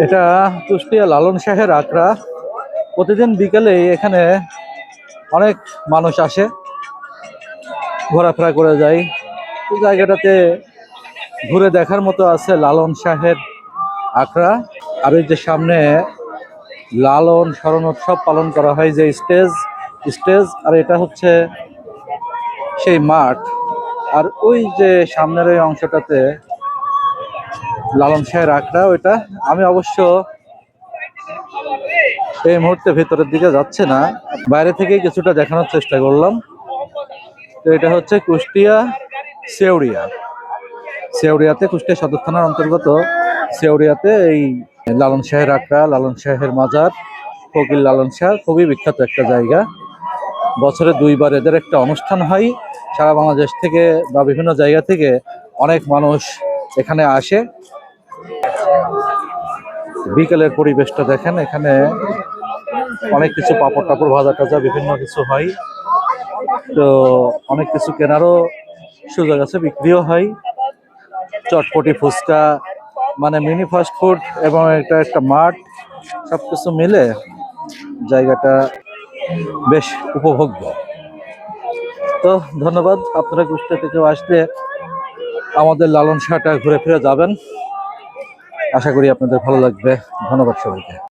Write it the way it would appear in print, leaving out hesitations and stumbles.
এটা কুষ্টিয়া লালন শাহের আখড়া। প্রতিদিন বিকেলে এখানে অনেক মানুষ আসে, ঘোরাফেরা করে যায়। এই জায়গাটাতে ঘুরে দেখার মতো আছে লালন শাহের আখড়া। আর ওই যে সামনে লালন স্মরণ উৎসব পালন করা হয়, যে স্টেজ স্টেজ আর এটা হচ্ছে সেই মাঠ। আর ওই যে সামনের ওই অংশটাতে লালন শাহের আখড়া, ওইটা আমি অবশ্য এই মুহূর্তে ভেতরের দিকে যাচ্ছে না, বাইরে থেকে কিছুটা দেখানোর চেষ্টা করলাম। তো এটা হচ্ছে কুষ্টিয়া সেউরিয়া। সেউরিয়াতে, কুষ্টিয়া সদর থানার অন্তর্গত সেউরিয়াতে এই লালন শাহের আখড়া, লালন শাহের মাজার, ফকির লালন শাহ খুবই বিখ্যাত একটা জায়গা। বছরে দুইবার এদের একটা অনুষ্ঠান হয়। সারা বাংলাদেশ থেকে বা বিভিন্ন জায়গা থেকে অনেক মানুষ এখানে আসে। বিকেলের পরিবেশটা দেখেন, এখানে অনেক কিছু পাপড় টাপড় ভাজা টাজা বিভিন্ন কিছু হয়। তো অনেক কিছু কেনারও সুযোগ আছে, বিক্রিও হয়। চটপটি, ফুচকা, মানে মিনি ফাস্ট ফুড, এবং এটা একটা মাঠ, সবকিছু মিলে জায়গাটা বেশ উপভোগ্য। তো ধন্যবাদ। আপনারা কুষ্টিয়া থেকে আসলে আমাদের লালন শাহটা ঘুরে ফিরে যাবেন, আশা করি আপনাদের ভালো লাগবে। ধন্যবাদ সবাইকে।